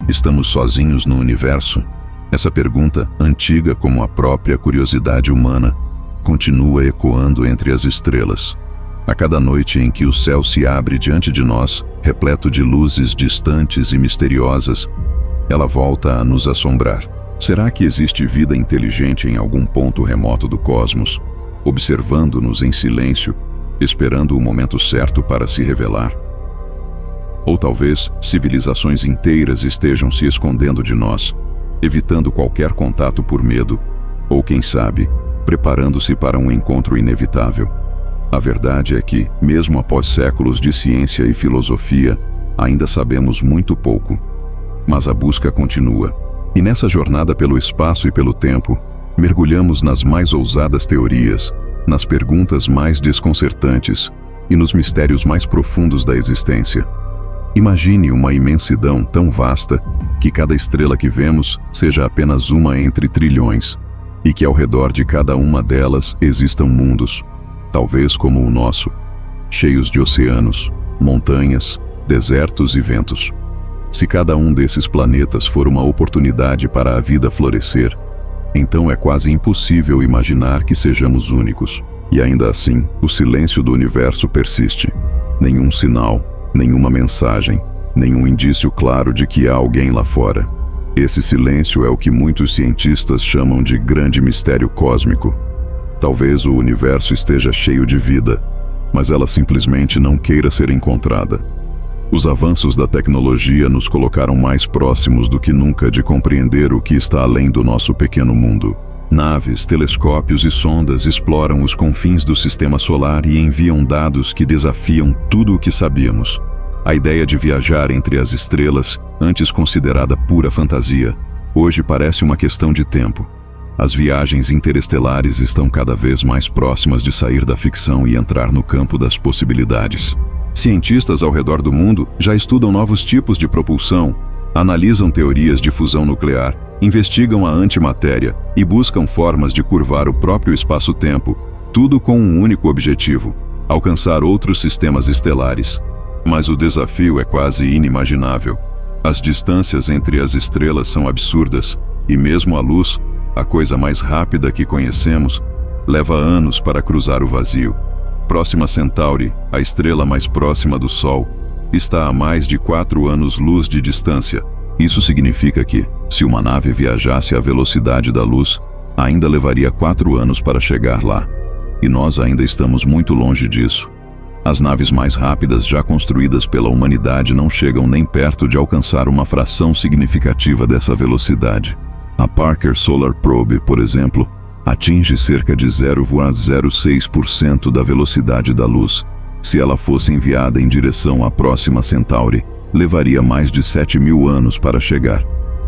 Estamos sozinhos no universo? Essa pergunta, antiga como a própria curiosidade humana, continua ecoando entre as estrelas. A cada noite em que o céu se abre diante de nós, repleto de luzes distantes e misteriosas, ela volta a nos assombrar. Será que existe vida inteligente em algum ponto remoto do cosmos, observando-nos em silêncio, esperando o momento certo para se revelar? Ou talvez civilizações inteiras estejam se escondendo de nós, evitando qualquer contato por medo, ou quem sabe, preparando-se para um encontro inevitável. A verdade é que, mesmo após séculos de ciência e filosofia, ainda sabemos muito pouco. Mas a busca continua, e nessa jornada pelo espaço e pelo tempo, mergulhamos nas mais ousadas teorias, nas perguntas mais desconcertantes e nos mistérios mais profundos da existência. Imagine uma imensidão tão vasta que cada estrela que vemos seja apenas uma entre trilhões, e que ao redor de cada uma delas existam mundos, talvez como o nosso, cheios de oceanos, montanhas, desertos e ventos. Se cada um desses planetas for uma oportunidade para a vida florescer, então é quase impossível imaginar que sejamos únicos. E ainda assim, o silêncio do universo persiste. Nenhum sinal, nenhuma mensagem, nenhum indício claro de que há alguém lá fora. Esse silêncio é o que muitos cientistas chamam de grande mistério cósmico. Talvez o universo esteja cheio de vida, mas ela simplesmente não queira ser encontrada. Os avanços da tecnologia nos colocaram mais próximos do que nunca de compreender o que está além do nosso pequeno mundo. Naves, telescópios e sondas exploram os confins do sistema solar e enviam dados que desafiam tudo o que sabíamos. A ideia de viajar entre as estrelas, antes considerada pura fantasia, hoje parece uma questão de tempo. As viagens interestelares estão cada vez mais próximas de sair da ficção e entrar no campo das possibilidades. Cientistas ao redor do mundo já estudam novos tipos de propulsão, analisam teorias de fusão nuclear, investigam a antimatéria e buscam formas de curvar o próprio espaço-tempo, tudo com um único objetivo: alcançar outros sistemas estelares. Mas o desafio é quase inimaginável. As distâncias entre as estrelas são absurdas, e mesmo a luz, a coisa mais rápida que conhecemos, leva anos para cruzar o vazio. Próxima Centauri, a estrela mais próxima do Sol, está a mais de 4 anos-luz de distância. Isso significa que, se uma nave viajasse à velocidade da luz, ainda levaria 4 anos para chegar lá. E nós ainda estamos muito longe disso. As naves mais rápidas já construídas pela humanidade não chegam nem perto de alcançar uma fração significativa dessa velocidade. A Parker Solar Probe, por exemplo, atinge cerca de 0,06% da velocidade da luz. Se ela fosse enviada em direção à próxima Centauri, levaria mais de 7.000 anos para chegar.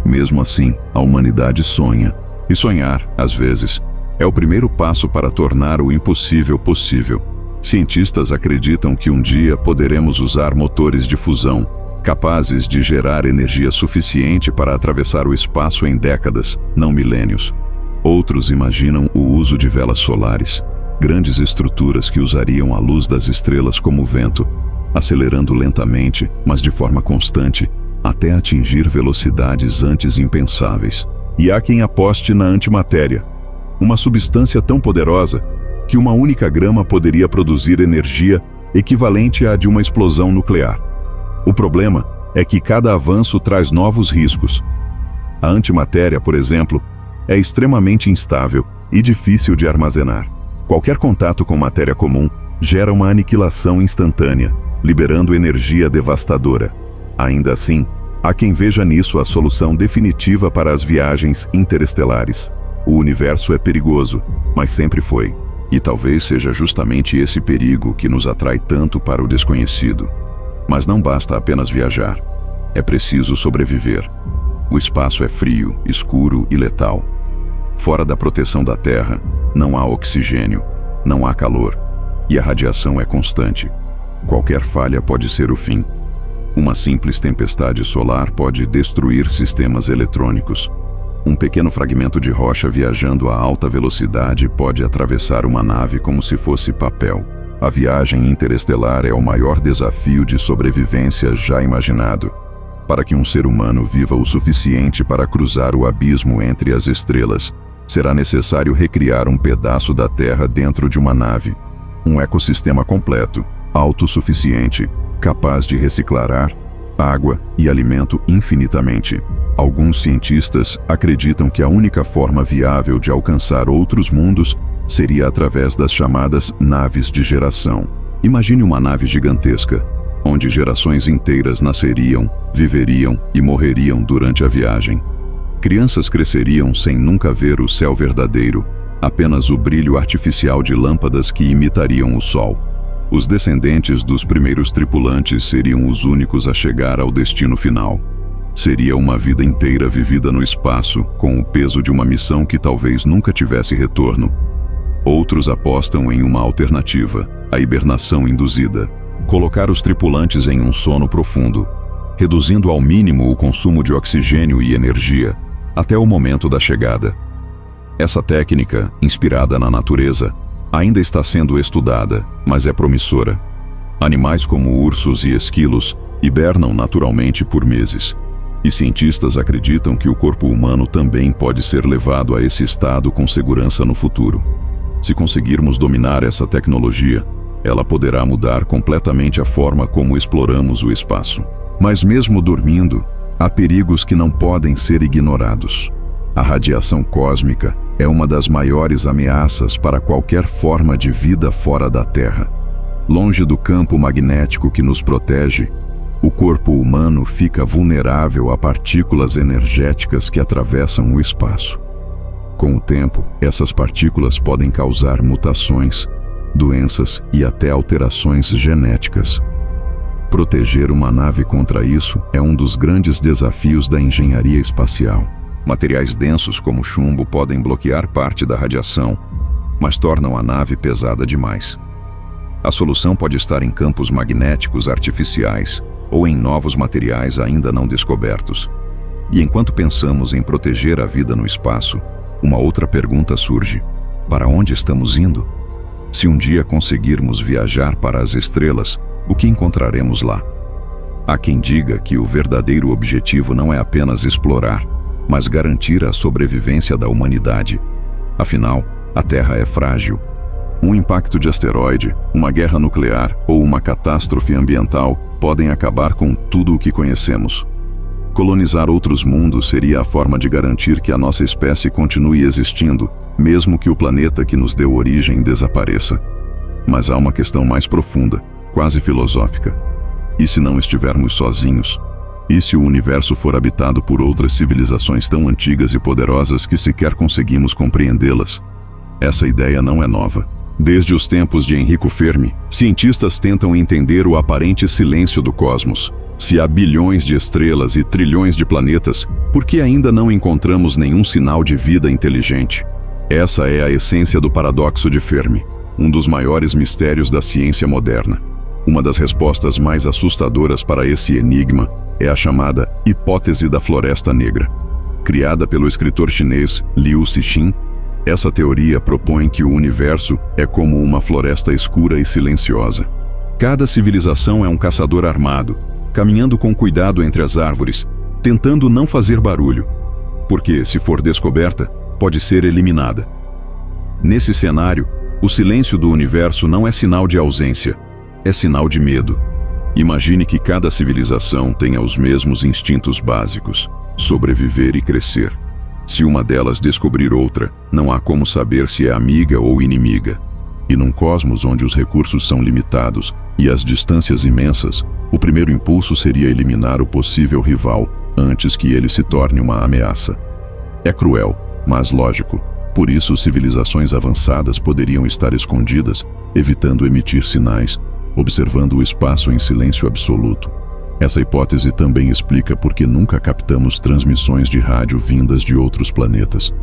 Mesmo assim, a humanidade sonha. E sonhar, às vezes, é o primeiro passo para tornar o impossível possível. Cientistas acreditam que um dia poderemos usar motores de fusão, capazes de gerar energia suficiente para atravessar o espaço em décadas, não milênios. Outros imaginam o uso de velas solares, grandes estruturas que usariam a luz das estrelas como vento, acelerando lentamente, mas de forma constante, até atingir velocidades antes impensáveis. E há quem aposte na antimatéria, uma substância tão poderosa que uma única grama poderia produzir energia equivalente à de uma explosão nuclear. O problema é que cada avanço traz novos riscos. A antimatéria, por exemplo, é extremamente instável e difícil de armazenar. Qualquer contato com matéria comum gera uma aniquilação instantânea, liberando energia devastadora. Ainda assim, há quem veja nisso a solução definitiva para as viagens interestelares. O universo é perigoso, mas sempre foi. E talvez seja justamente esse perigo que nos atrai tanto para o desconhecido. Mas não basta apenas viajar. É preciso sobreviver. O espaço é frio, escuro e letal. Fora da proteção da Terra, não há oxigênio, não há calor, e a radiação é constante. Qualquer falha pode ser o fim. Uma simples tempestade solar pode destruir sistemas eletrônicos. Um pequeno fragmento de rocha viajando a alta velocidade pode atravessar uma nave como se fosse papel. A viagem interestelar é o maior desafio de sobrevivência já imaginado. Para que um ser humano viva o suficiente para cruzar o abismo entre as estrelas, será necessário recriar um pedaço da Terra dentro de uma nave. Um ecossistema completo, autossuficiente, capaz de reciclar ar, água e alimento infinitamente. Alguns cientistas acreditam que a única forma viável de alcançar outros mundos seria através das chamadas naves de geração. Imagine uma nave gigantesca, onde gerações inteiras nasceriam, viveriam e morreriam durante a viagem. Crianças cresceriam sem nunca ver o céu verdadeiro, apenas o brilho artificial de lâmpadas que imitariam o sol. Os descendentes dos primeiros tripulantes seriam os únicos a chegar ao destino final. Seria uma vida inteira vivida no espaço, com o peso de uma missão que talvez nunca tivesse retorno. Outros apostam em uma alternativa, a hibernação induzida. Colocar os tripulantes em um sono profundo, reduzindo ao mínimo o consumo de oxigênio e energia, até o momento da chegada. Essa técnica, inspirada na natureza, ainda está sendo estudada, mas é promissora. Animais como ursos e esquilos hibernam naturalmente por meses. E cientistas acreditam que o corpo humano também pode ser levado a esse estado com segurança no futuro. Se conseguirmos dominar essa tecnologia, ela poderá mudar completamente a forma como exploramos o espaço. Mas mesmo dormindo, há perigos que não podem ser ignorados. A radiação cósmica é uma das maiores ameaças para qualquer forma de vida fora da Terra. Longe do campo magnético que nos protege, o corpo humano fica vulnerável a partículas energéticas que atravessam o espaço. Com o tempo, essas partículas podem causar mutações, doenças e até alterações genéticas. Proteger uma nave contra isso é um dos grandes desafios da engenharia espacial. Materiais densos como chumbo podem bloquear parte da radiação, mas tornam a nave pesada demais. A solução pode estar em campos magnéticos artificiais ou em novos materiais ainda não descobertos. E enquanto pensamos em proteger a vida no espaço, uma outra pergunta surge: para onde estamos indo? Se um dia conseguirmos viajar para as estrelas, o que encontraremos lá? Há quem diga que o verdadeiro objetivo não é apenas explorar, mas garantir a sobrevivência da humanidade. Afinal, a Terra é frágil. Um impacto de asteroide, uma guerra nuclear ou uma catástrofe ambiental podem acabar com tudo o que conhecemos. Colonizar outros mundos seria a forma de garantir que a nossa espécie continue existindo, mesmo que o planeta que nos deu origem desapareça. Mas há uma questão mais profunda, quase filosófica. E se não estivermos sozinhos? E se o universo for habitado por outras civilizações tão antigas e poderosas que sequer conseguimos compreendê-las? Essa ideia não é nova. Desde os tempos de Enrico Fermi, cientistas tentam entender o aparente silêncio do cosmos. Se há bilhões de estrelas e trilhões de planetas, por que ainda não encontramos nenhum sinal de vida inteligente? Essa é a essência do paradoxo de Fermi, um dos maiores mistérios da ciência moderna. Uma das respostas mais assustadoras para esse enigma é a chamada hipótese da floresta negra. Criada pelo escritor chinês Liu Cixin, essa teoria propõe que o universo é como uma floresta escura e silenciosa. Cada civilização é um caçador armado, caminhando com cuidado entre as árvores, tentando não fazer barulho, porque, se for descoberta, pode ser eliminada. Nesse cenário, o silêncio do universo não é sinal de ausência, é sinal de medo. Imagine que cada civilização tenha os mesmos instintos básicos: sobreviver e crescer. Se uma delas descobrir outra, não há como saber se é amiga ou inimiga. E num cosmos onde os recursos são limitados e as distâncias imensas, o primeiro impulso seria eliminar o possível rival antes que ele se torne uma ameaça. É cruel, mas lógico. Por isso, civilizações avançadas poderiam estar escondidas, evitando emitir sinais, observando o espaço em silêncio absoluto. Essa hipótese também explica por que nunca captamos transmissões de rádio vindas de outros planetas.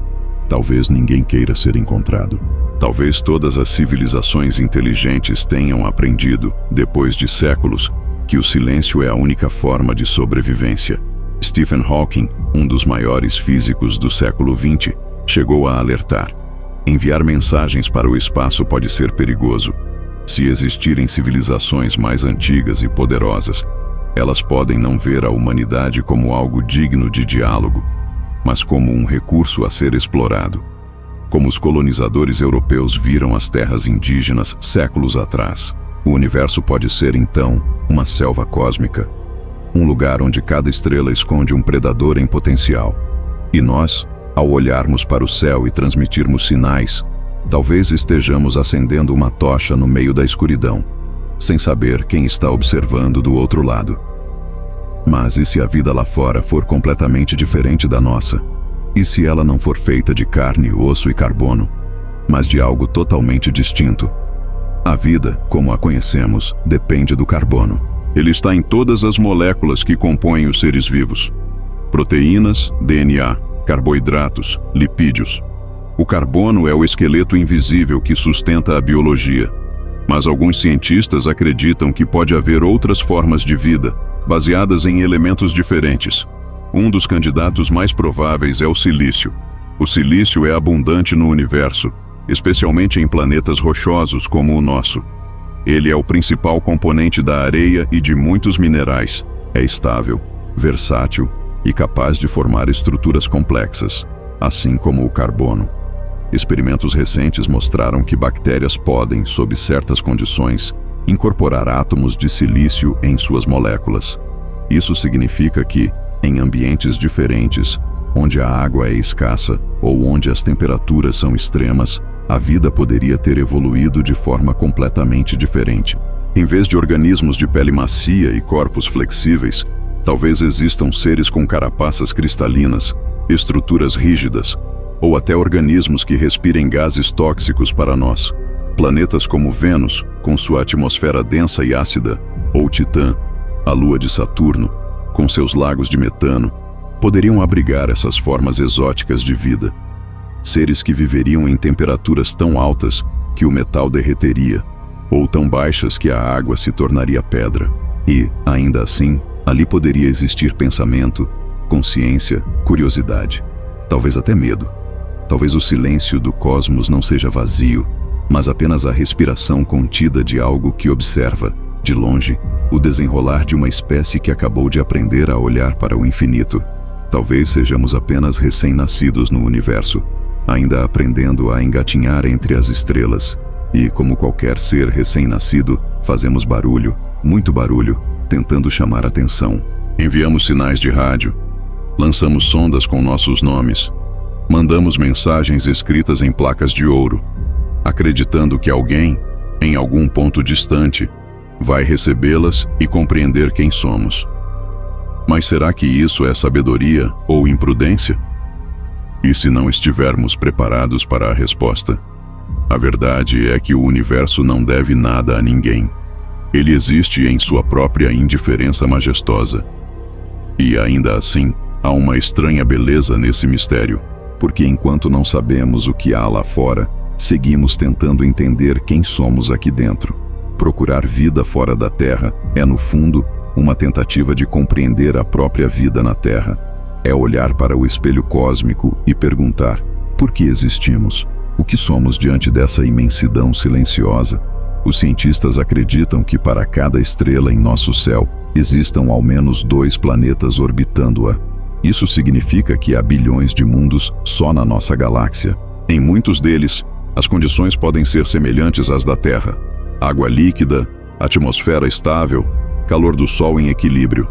Talvez ninguém queira ser encontrado. Talvez todas as civilizações inteligentes tenham aprendido, depois de séculos, que o silêncio é a única forma de sobrevivência. Stephen Hawking, um dos maiores físicos do século XX, chegou a alertar: enviar mensagens para o espaço pode ser perigoso. Se existirem civilizações mais antigas e poderosas, Elas podem não ver a humanidade como algo digno de diálogo, mas como um recurso a ser explorado, como os colonizadores europeus viram as terras indígenas séculos atrás. O universo pode ser, então, uma selva cósmica, um lugar onde cada estrela esconde um predador em potencial. E nós, ao olharmos para o céu e transmitirmos sinais, talvez estejamos acendendo uma tocha no meio da escuridão, sem saber quem está observando do outro lado. Mas e se a vida lá fora for completamente diferente da nossa? E se ela não for feita de carne, osso e carbono, mas de algo totalmente distinto? A vida, como a conhecemos, depende do carbono. Ele está em todas as moléculas que compõem os seres vivos: proteínas, DNA, carboidratos, lipídios. O carbono é o esqueleto invisível que sustenta a biologia. Mas alguns cientistas acreditam que pode haver outras formas de vida, baseadas em elementos diferentes. Um dos candidatos mais prováveis é o silício. O silício é abundante no universo, especialmente em planetas rochosos como o nosso. Ele é o principal componente da areia e de muitos minerais. É estável, versátil e capaz de formar estruturas complexas, assim como o carbono. Experimentos recentes mostraram que bactérias podem, sob certas condições, incorporar átomos de silício em suas moléculas. Isso significa que, em ambientes diferentes, onde a água é escassa ou onde as temperaturas são extremas, a vida poderia ter evoluído de forma completamente diferente. Em vez de organismos de pele macia e corpos flexíveis, talvez existam seres com carapaças cristalinas, estruturas rígidas, ou até organismos que respirem gases tóxicos para nós. Planetas como Vênus, com sua atmosfera densa e ácida, ou Titã, a lua de Saturno, com seus lagos de metano, poderiam abrigar essas formas exóticas de vida. Seres que viveriam em temperaturas tão altas que o metal derreteria, ou tão baixas que a água se tornaria pedra. E, ainda assim, ali poderia existir pensamento, consciência, curiosidade, talvez até medo. Talvez o silêncio do cosmos não seja vazio, mas apenas a respiração contida de algo que observa, de longe, o desenrolar de uma espécie que acabou de aprender a olhar para o infinito. Talvez sejamos apenas recém-nascidos no universo, ainda aprendendo a engatinhar entre as estrelas, e, como qualquer ser recém-nascido, fazemos barulho, muito barulho, tentando chamar atenção. Enviamos sinais de rádio, lançamos sondas com nossos nomes, mandamos mensagens escritas em placas de ouro, acreditando que alguém, em algum ponto distante, vai recebê-las e compreender quem somos. Mas será que isso é sabedoria ou imprudência? E se não estivermos preparados para a resposta? A verdade é que o universo não deve nada a ninguém. Ele existe em sua própria indiferença majestosa. E ainda assim, há uma estranha beleza nesse mistério, porque enquanto não sabemos o que há lá fora, seguimos tentando entender quem somos aqui dentro. Procurar vida fora da Terra é, no fundo, uma tentativa de compreender a própria vida na Terra. É olhar para o espelho cósmico e perguntar: por que existimos? O que somos diante dessa imensidão silenciosa? Os cientistas acreditam que para cada estrela em nosso céu existam ao menos 2 planetas orbitando-a. Isso significa que há bilhões de mundos só na nossa galáxia. Em muitos deles, as condições podem ser semelhantes às da Terra: água líquida, atmosfera estável, calor do Sol em equilíbrio.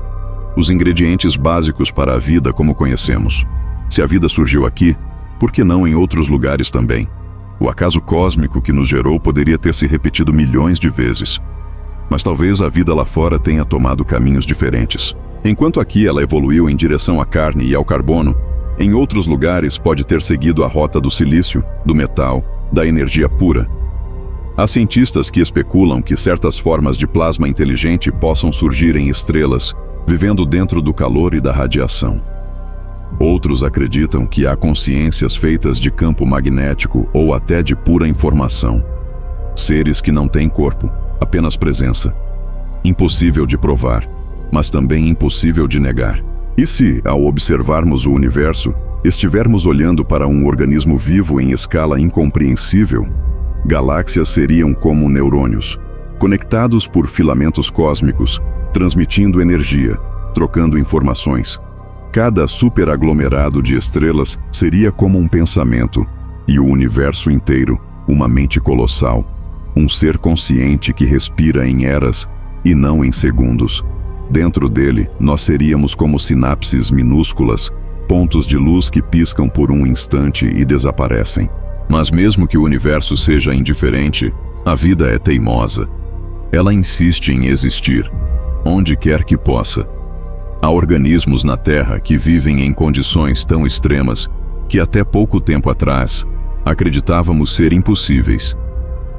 Os ingredientes básicos para a vida como conhecemos. Se a vida surgiu aqui, por que não em outros lugares também? O acaso cósmico que nos gerou poderia ter se repetido milhões de vezes. Mas talvez a vida lá fora tenha tomado caminhos diferentes. Enquanto aqui ela evoluiu em direção à carne e ao carbono, em outros lugares pode ter seguido a rota do silício, do metal, da energia pura. Há cientistas que especulam que certas formas de plasma inteligente possam surgir em estrelas, vivendo dentro do calor e da radiação. Outros acreditam que há consciências feitas de campo magnético ou até de pura informação. Seres que não têm corpo, apenas presença. Impossível de provar, mas também impossível de negar. E se, ao observarmos o universo, estivermos olhando para um organismo vivo em escala incompreensível? Galáxias seriam como neurônios, conectados por filamentos cósmicos, transmitindo energia, trocando informações. Cada superaglomerado de estrelas seria como um pensamento, e o universo inteiro, uma mente colossal, um ser consciente que respira em eras e não em segundos. Dentro dele, nós seríamos como sinapses minúsculas, pontos de luz que piscam por um instante e desaparecem. Mas mesmo que o universo seja indiferente, a vida é teimosa. Ela insiste em existir, onde quer que possa. Há organismos na Terra que vivem em condições tão extremas que até pouco tempo atrás acreditávamos ser impossíveis.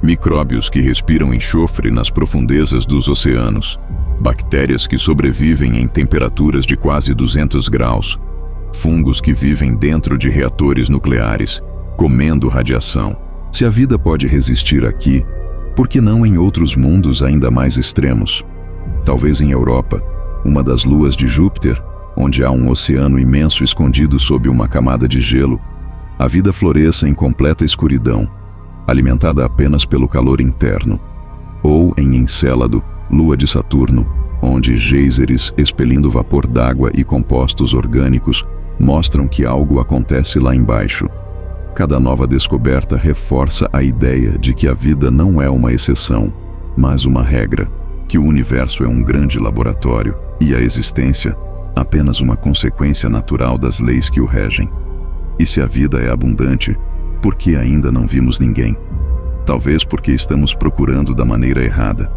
Micróbios que respiram enxofre nas profundezas dos oceanos, bactérias que sobrevivem em temperaturas de quase 200 graus, fungos que vivem dentro de reatores nucleares, comendo radiação. Se a vida pode resistir aqui, por que não em outros mundos ainda mais extremos? Talvez em Europa, uma das luas de Júpiter, onde há um oceano imenso escondido sob uma camada de gelo, a vida floresça em completa escuridão, alimentada apenas pelo calor interno. Ou em Encélado, lua de Saturno, onde geysers expelindo vapor d'água e compostos orgânicos mostram que algo acontece lá embaixo. Cada nova descoberta reforça a ideia de que a vida não é uma exceção, mas uma regra, que o universo é um grande laboratório e a existência apenas uma consequência natural das leis que o regem. E se a vida é abundante, por que ainda não vimos ninguém? Talvez porque estamos procurando da maneira errada.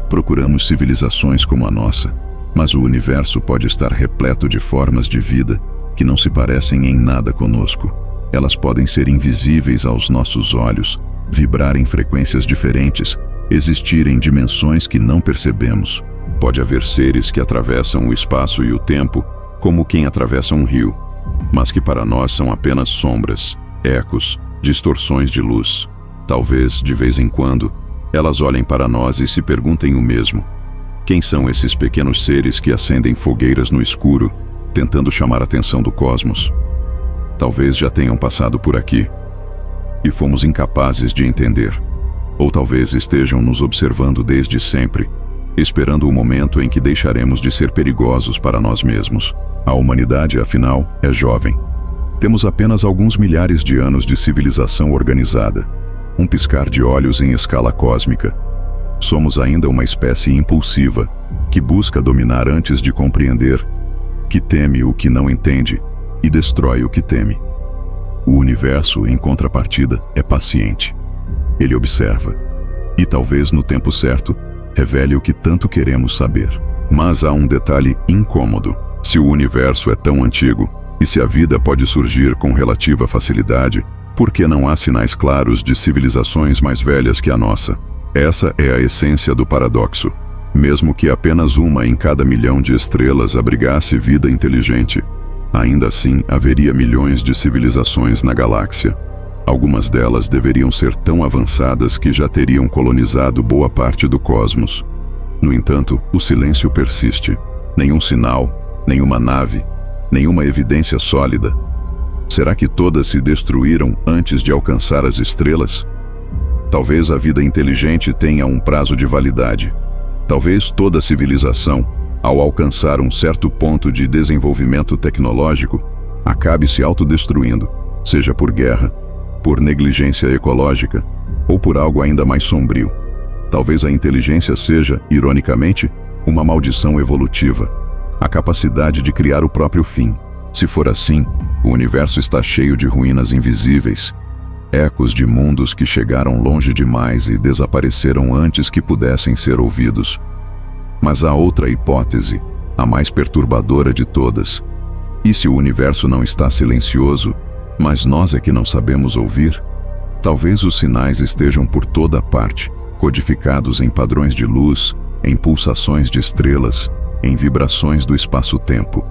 Procuramos civilizações como a nossa, mas o universo pode estar repleto de formas de vida que não se parecem em nada conosco. Elas podem ser invisíveis aos nossos olhos, vibrar em frequências diferentes, existir em dimensões que não percebemos. Pode haver seres que atravessam o espaço e o tempo como quem atravessa um rio, mas que para nós são apenas sombras, ecos, distorções de luz. Talvez, de vez em quando, elas olhem para nós e se perguntem o mesmo. Quem são esses pequenos seres que acendem fogueiras no escuro, tentando chamar a atenção do cosmos? Talvez já tenham passado por aqui e fomos incapazes de entender. Ou talvez estejam nos observando desde sempre, esperando o momento em que deixaremos de ser perigosos para nós mesmos. A humanidade, afinal, é jovem. Temos apenas alguns milhares de anos de civilização organizada, um piscar de olhos em escala cósmica. Somos ainda uma espécie impulsiva, que busca dominar antes de compreender, que teme o que não entende e destrói o que teme. O universo, em contrapartida, é paciente. Ele observa, e talvez no tempo certo, revele o que tanto queremos saber. Mas há um detalhe incômodo. Se o universo é tão antigo, e se a vida pode surgir com relativa facilidade, por que não há sinais claros de civilizações mais velhas que a nossa? Essa é a essência do paradoxo. Mesmo que apenas uma em cada milhão de estrelas abrigasse vida inteligente, ainda assim haveria milhões de civilizações na galáxia. Algumas delas deveriam ser tão avançadas que já teriam colonizado boa parte do cosmos. No entanto, o silêncio persiste. Nenhum sinal, nenhuma nave, nenhuma evidência sólida. Será que todas se destruíram antes de alcançar as estrelas? Talvez a vida inteligente tenha um prazo de validade. Talvez toda civilização, ao alcançar um certo ponto de desenvolvimento tecnológico, acabe se autodestruindo, seja por guerra, por negligência ecológica ou por algo ainda mais sombrio. Talvez a inteligência seja, ironicamente, uma maldição evolutiva, a capacidade de criar o próprio fim. Se for assim, o universo está cheio de ruínas invisíveis, ecos de mundos que chegaram longe demais e desapareceram antes que pudessem ser ouvidos. Mas há outra hipótese, a mais perturbadora de todas. E se o universo não está silencioso, mas nós é que não sabemos ouvir? Talvez os sinais estejam por toda parte, codificados em padrões de luz, em pulsações de estrelas, em vibrações do espaço-tempo.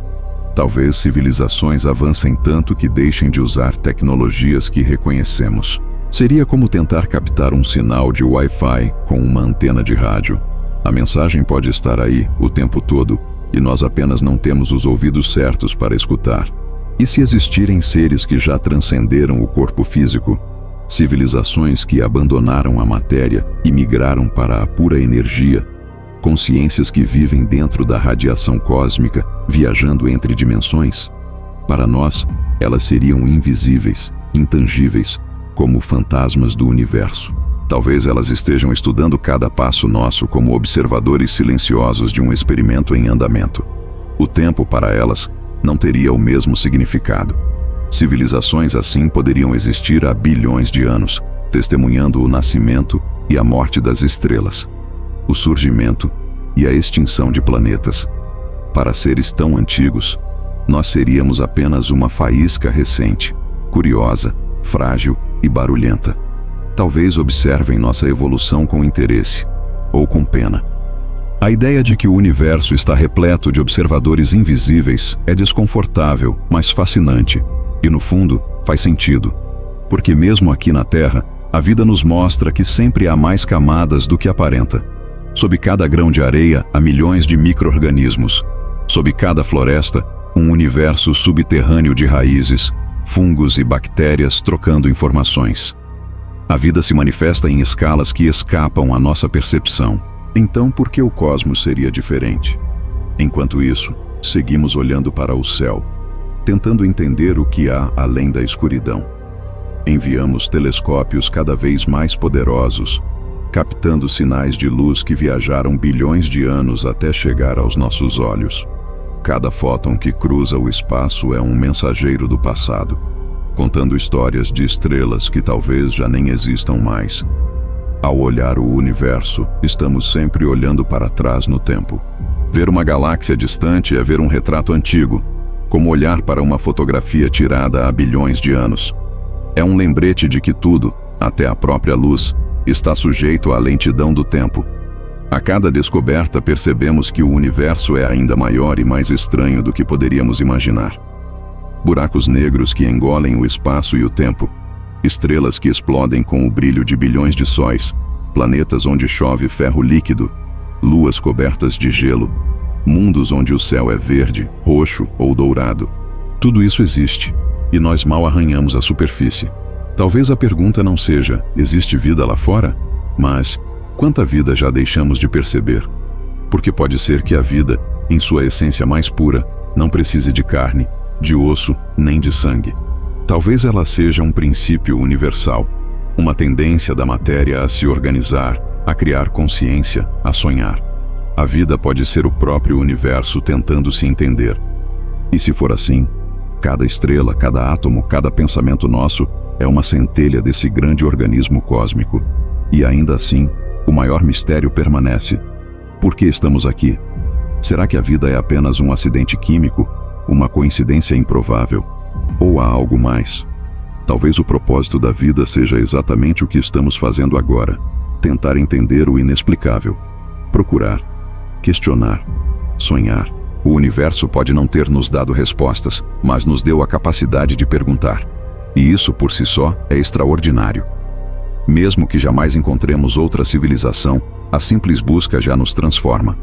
Talvez civilizações avancem tanto que deixem de usar tecnologias que reconhecemos. Seria como tentar captar um sinal de Wi-Fi com uma antena de rádio. A mensagem pode estar aí o tempo todo e nós apenas não temos os ouvidos certos para escutar. E se existirem seres que já transcenderam o corpo físico, civilizações que abandonaram a matéria e migraram para a pura energia, consciências que vivem dentro da radiação cósmica, viajando entre dimensões? Para nós, elas seriam invisíveis, intangíveis, como fantasmas do universo. Talvez elas estejam estudando cada passo nosso como observadores silenciosos de um experimento em andamento. O tempo para elas não teria o mesmo significado. Civilizações assim poderiam existir há bilhões de anos, testemunhando o nascimento e a morte das estrelas, o surgimento e a extinção de planetas. Para seres tão antigos, nós seríamos apenas uma faísca recente, curiosa, frágil e barulhenta. Talvez observem nossa evolução com interesse, ou com pena. A ideia de que o universo está repleto de observadores invisíveis é desconfortável, mas fascinante, e no fundo faz sentido, porque mesmo aqui na Terra, a vida nos mostra que sempre há mais camadas do que aparenta. Sob cada grão de areia há milhões de micro-organismos. Sob cada floresta, um universo subterrâneo de raízes, fungos e bactérias trocando informações. A vida se manifesta em escalas que escapam à nossa percepção. Então, por que o cosmos seria diferente? Enquanto isso, seguimos olhando para o céu, tentando entender o que há além da escuridão. Enviamos telescópios cada vez mais poderosos, captando sinais de luz que viajaram bilhões de anos até chegar aos nossos olhos. Cada fóton que cruza o espaço é um mensageiro do passado, contando histórias de estrelas que talvez já nem existam mais. Ao olhar o universo, estamos sempre olhando para trás no tempo. Ver uma galáxia distante é ver um retrato antigo, como olhar para uma fotografia tirada há bilhões de anos. É um lembrete de que tudo, até a própria luz, está sujeito à lentidão do tempo. A cada descoberta percebemos que o universo é ainda maior e mais estranho do que poderíamos imaginar. Buracos negros que engolem o espaço e o tempo, estrelas que explodem com o brilho de bilhões de sóis, planetas onde chove ferro líquido, luas cobertas de gelo, mundos onde o céu é verde, roxo ou dourado. Tudo isso existe, e nós mal arranhamos a superfície. Talvez a pergunta não seja, existe vida lá fora? Mas, quanta vida já deixamos de perceber? Porque pode ser que a vida, em sua essência mais pura, não precise de carne, de osso, nem de sangue. Talvez ela seja um princípio universal, uma tendência da matéria a se organizar, a criar consciência, a sonhar. A vida pode ser o próprio universo tentando se entender. E se for assim, cada estrela, cada átomo, cada pensamento nosso é uma centelha desse grande organismo cósmico. E ainda assim, o maior mistério permanece. Por que estamos aqui? Será que a vida é apenas um acidente químico? Uma coincidência improvável? Ou há algo mais? Talvez o propósito da vida seja exatamente o que estamos fazendo agora. Tentar entender o inexplicável. Procurar. Questionar. Sonhar. O universo pode não ter nos dado respostas, mas nos deu a capacidade de perguntar. E isso por si só é extraordinário. Mesmo que jamais encontremos outra civilização, a simples busca já nos transforma.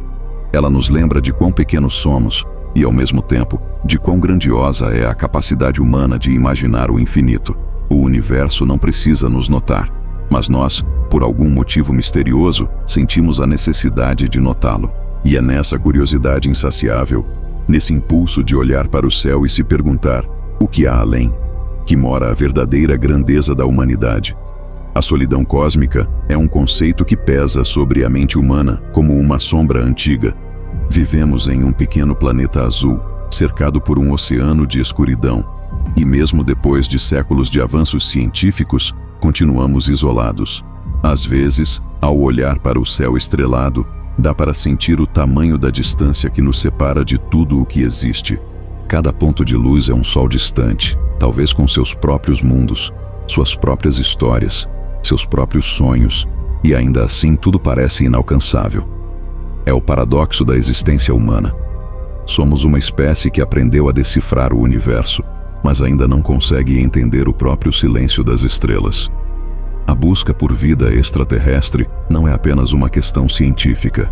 Ela nos lembra de quão pequenos somos, e ao mesmo tempo, de quão grandiosa é a capacidade humana de imaginar o infinito. O universo não precisa nos notar, mas nós, por algum motivo misterioso, sentimos a necessidade de notá-lo. E é nessa curiosidade insaciável, nesse impulso de olhar para o céu e se perguntar o que há além, que mora a verdadeira grandeza da humanidade. A solidão cósmica é um conceito que pesa sobre a mente humana como uma sombra antiga. Vivemos em um pequeno planeta azul, cercado por um oceano de escuridão. E mesmo depois de séculos de avanços científicos, continuamos isolados. Às vezes, ao olhar para o céu estrelado, dá para sentir o tamanho da distância que nos separa de tudo o que existe. Cada ponto de luz é um sol distante, talvez com seus próprios mundos, suas próprias histórias, seus próprios sonhos, e ainda assim tudo parece inalcançável. É o paradoxo da existência humana. Somos uma espécie que aprendeu a decifrar o universo, mas ainda não consegue entender o próprio silêncio das estrelas. A busca por vida extraterrestre não é apenas uma questão científica.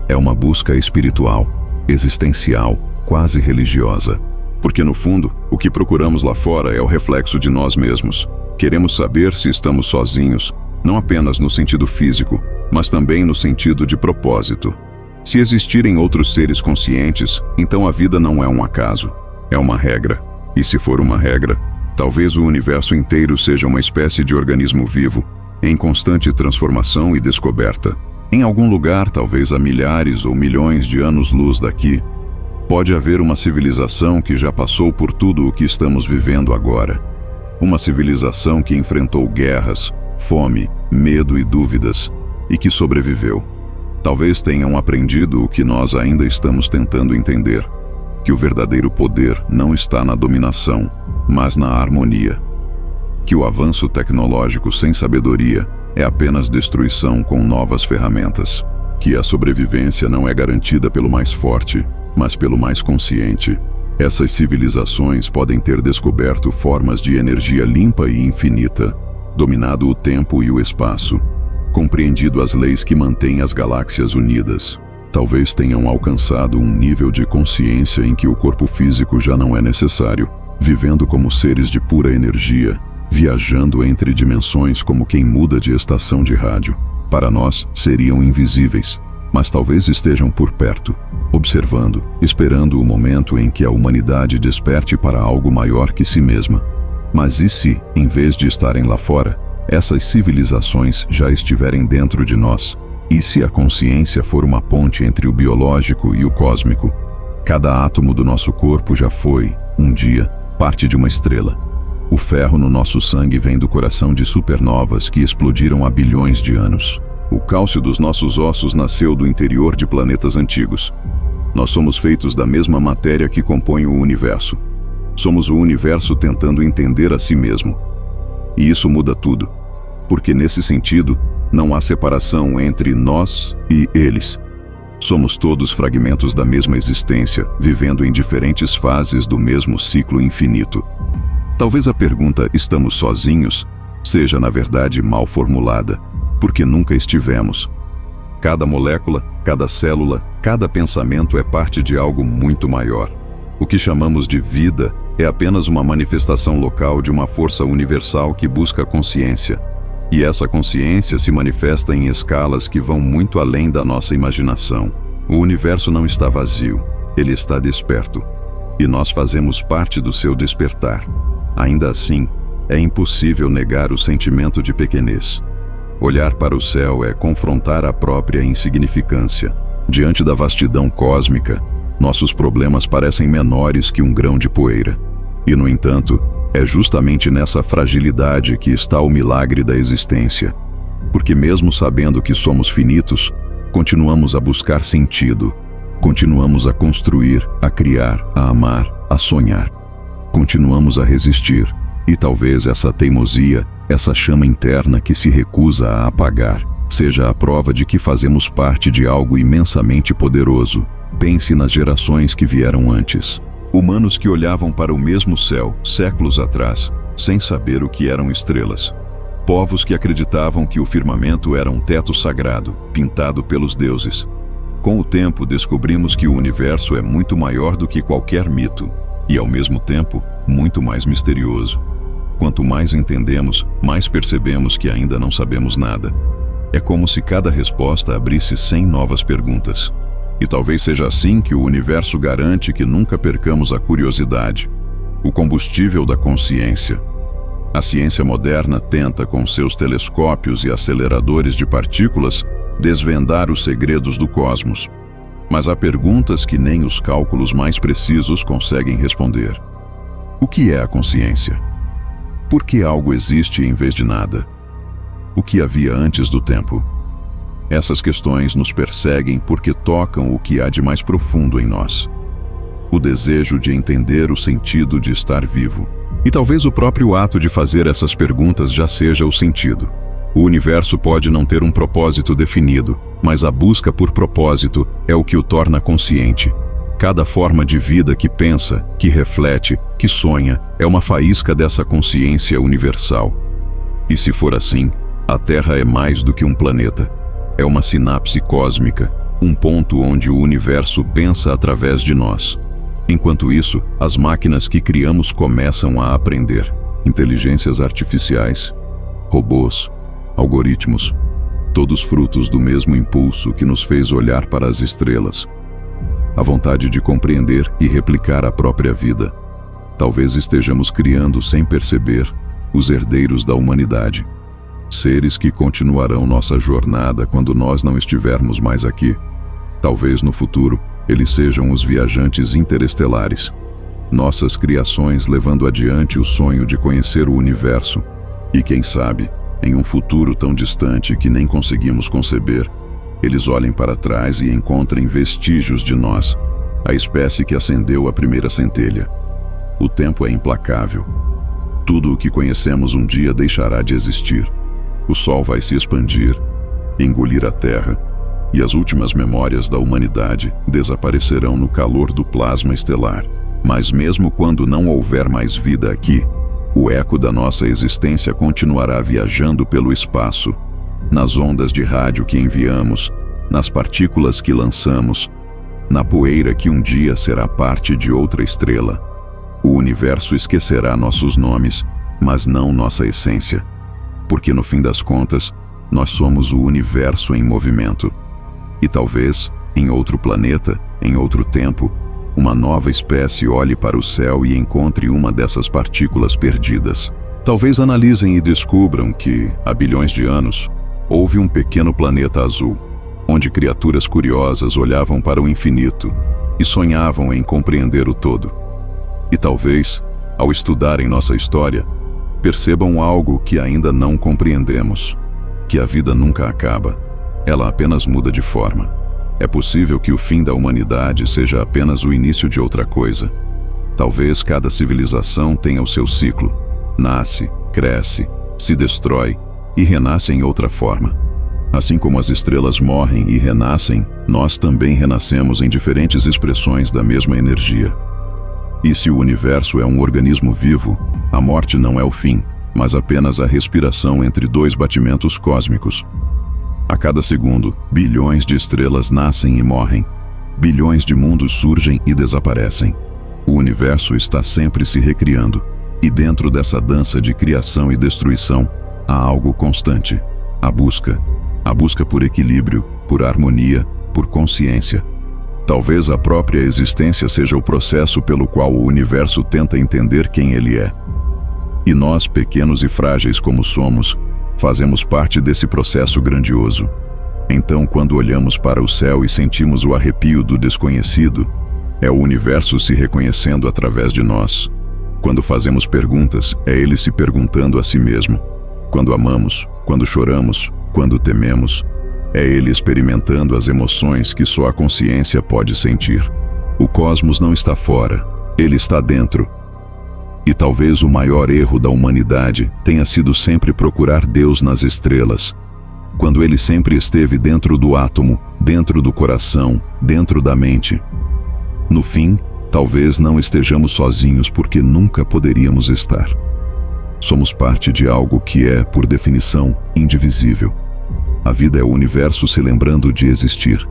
É uma busca espiritual, existencial, quase religiosa. Porque no fundo, o que procuramos lá fora é o reflexo de nós mesmos. Queremos saber se estamos sozinhos, não apenas no sentido físico, mas também no sentido de propósito. Se existirem outros seres conscientes, então a vida não é um acaso, é uma regra. E se for uma regra, talvez o universo inteiro seja uma espécie de organismo vivo, em constante transformação e descoberta. Em algum lugar, talvez a milhares ou milhões de anos-luz daqui, pode haver uma civilização que já passou por tudo o que estamos vivendo agora. Uma civilização que enfrentou guerras, fome, medo e dúvidas, e que sobreviveu. Talvez tenham aprendido o que nós ainda estamos tentando entender, que o verdadeiro poder não está na dominação, mas na harmonia. Que o avanço tecnológico sem sabedoria é apenas destruição com novas ferramentas. Que a sobrevivência não é garantida pelo mais forte, mas pelo mais consciente. Essas civilizações podem ter descoberto formas de energia limpa e infinita, dominado o tempo e o espaço, compreendido as leis que mantêm as galáxias unidas. Talvez tenham alcançado um nível de consciência em que o corpo físico já não é necessário, vivendo como seres de pura energia, viajando entre dimensões como quem muda de estação de rádio. Para nós, seriam invisíveis, mas talvez estejam por perto, observando, esperando o momento em que a humanidade desperte para algo maior que si mesma. Mas e se, em vez de estarem lá fora, essas civilizações já estiverem dentro de nós? E se a consciência for uma ponte entre o biológico e o cósmico? Cada átomo do nosso corpo já foi, um dia, parte de uma estrela. O ferro no nosso sangue vem do coração de supernovas que explodiram há bilhões de anos. O cálcio dos nossos ossos nasceu do interior de planetas antigos. Nós somos feitos da mesma matéria que compõe o universo. Somos o universo tentando entender a si mesmo. E isso muda tudo, porque nesse sentido, não há separação entre nós e eles. Somos todos fragmentos da mesma existência, vivendo em diferentes fases do mesmo ciclo infinito. Talvez a pergunta "estamos sozinhos?" seja, na verdade, mal formulada, porque nunca estivemos. Cada molécula, cada célula, cada pensamento é parte de algo muito maior. O que chamamos de vida é apenas uma manifestação local de uma força universal que busca consciência. E essa consciência se manifesta em escalas que vão muito além da nossa imaginação. O universo não está vazio, ele está desperto. E nós fazemos parte do seu despertar. Ainda assim, é impossível negar o sentimento de pequenez. Olhar para o céu é confrontar a própria insignificância. Diante da vastidão cósmica, nossos problemas parecem menores que um grão de poeira. E, no entanto, é justamente nessa fragilidade que está o milagre da existência. Porque mesmo sabendo que somos finitos, continuamos a buscar sentido, continuamos a construir, a criar, a amar, a sonhar. Continuamos a resistir, e talvez essa teimosia, essa chama interna que se recusa a apagar, seja a prova de que fazemos parte de algo imensamente poderoso. Pense nas gerações que vieram antes. Humanos que olhavam para o mesmo céu, séculos atrás, sem saber o que eram estrelas. Povos que acreditavam que o firmamento era um teto sagrado, pintado pelos deuses. Com o tempo, descobrimos que o universo é muito maior do que qualquer mito, e, ao mesmo tempo, muito mais misterioso. Quanto mais entendemos, mais percebemos que ainda não sabemos nada. É como se cada resposta abrisse 100 novas perguntas. E talvez seja assim que o universo garante que nunca percamos a curiosidade, o combustível da consciência. A ciência moderna tenta, com seus telescópios e aceleradores de partículas, desvendar os segredos do cosmos. Mas há perguntas que nem os cálculos mais precisos conseguem responder. O que é a consciência? Por que algo existe em vez de nada? O que havia antes do tempo? Essas questões nos perseguem porque tocam o que há de mais profundo em nós. O desejo de entender o sentido de estar vivo. E talvez o próprio ato de fazer essas perguntas já seja o sentido. O universo pode não ter um propósito definido, mas a busca por propósito é o que o torna consciente. Cada forma de vida que pensa, que reflete, que sonha, é uma faísca dessa consciência universal. E se for assim, a Terra é mais do que um planeta. É uma sinapse cósmica, um ponto onde o universo pensa através de nós. Enquanto isso, as máquinas que criamos começam a aprender. Inteligências artificiais, robôs, algoritmos. todos frutos do mesmo impulso que nos fez olhar para as estrelas. A vontade de compreender e replicar a própria vida. Talvez estejamos criando, sem perceber, os herdeiros da humanidade. Seres que continuarão nossa jornada quando nós não estivermos mais aqui. Talvez no futuro, eles sejam os viajantes interestelares. Nossas criações levando adiante o sonho de conhecer o universo. E quem sabe, em um futuro tão distante que nem conseguimos conceber, eles olhem para trás e encontrem vestígios de nós, a espécie que acendeu a primeira centelha. O tempo é implacável. Tudo o que conhecemos um dia deixará de existir. O Sol vai se expandir, engolir a Terra, e as últimas memórias da humanidade desaparecerão no calor do plasma estelar. Mas mesmo quando não houver mais vida aqui, o eco da nossa existência continuará viajando pelo espaço, nas ondas de rádio que enviamos, nas partículas que lançamos, na poeira que um dia será parte de outra estrela. O universo esquecerá nossos nomes, mas não nossa essência. Porque no fim das contas, nós somos o universo em movimento. E talvez, em outro planeta, em outro tempo, uma nova espécie olhe para o céu e encontre uma dessas partículas perdidas. Talvez analisem e descubram que, há bilhões de anos, houve um pequeno planeta azul, onde criaturas curiosas olhavam para o infinito e sonhavam em compreender o todo. E talvez, ao estudarem nossa história, percebam algo que ainda não compreendemos, que a vida nunca acaba, ela apenas muda de forma. É possível que o fim da humanidade seja apenas o início de outra coisa. Talvez cada civilização tenha o seu ciclo, nasce, cresce, se destrói e renasce em outra forma. Assim como as estrelas morrem e renascem, nós também renascemos em diferentes expressões da mesma energia. E se o universo é um organismo vivo, a morte não é o fim, mas apenas a respiração entre dois batimentos cósmicos. A cada segundo, bilhões de estrelas nascem e morrem. Bilhões de mundos surgem e desaparecem. O universo está sempre se recriando, e dentro dessa dança de criação e destruição, há algo constante: a busca por equilíbrio, por harmonia, por consciência. Talvez a própria existência seja o processo pelo qual o universo tenta entender quem ele é. E nós, pequenos e frágeis como somos, fazemos parte desse processo grandioso. Então, quando olhamos para o céu e sentimos o arrepio do desconhecido, é o universo se reconhecendo através de nós. Quando fazemos perguntas, é ele se perguntando a si mesmo. Quando amamos, quando choramos, quando tememos, é ele experimentando as emoções que só a consciência pode sentir. O cosmos não está fora, ele está dentro. E talvez o maior erro da humanidade tenha sido sempre procurar Deus nas estrelas, quando ele sempre esteve dentro do átomo, dentro do coração, dentro da mente. No fim, talvez não estejamos sozinhos porque nunca poderíamos estar. Somos parte de algo que é, por definição, indivisível. A vida é o universo se lembrando de existir,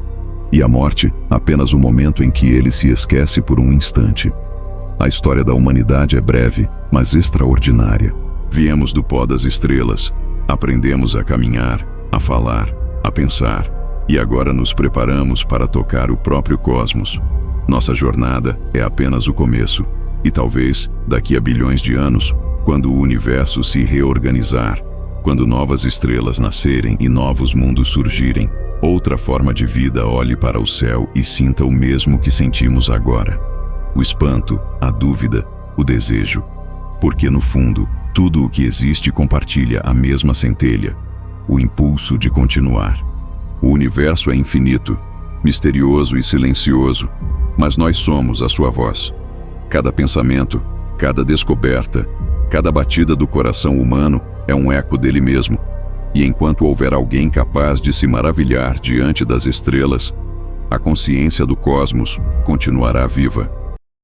e a morte apenas o momento em que ele se esquece por um instante. A história da humanidade é breve, mas extraordinária. Viemos do pó das estrelas, aprendemos a caminhar, a falar, a pensar, e agora nos preparamos para tocar o próprio cosmos. Nossa jornada é apenas o começo, e talvez, daqui a bilhões de anos, quando o universo se reorganizar, quando novas estrelas nascerem e novos mundos surgirem, outra forma de vida olhe para o céu e sinta o mesmo que sentimos agora. O espanto, a dúvida, o desejo. Porque no fundo, tudo o que existe compartilha a mesma centelha, o impulso de continuar. O universo é infinito, misterioso e silencioso, mas nós somos a sua voz. Cada pensamento, cada descoberta, cada batida do coração humano é um eco dele mesmo. E enquanto houver alguém capaz de se maravilhar diante das estrelas, a consciência do cosmos continuará viva.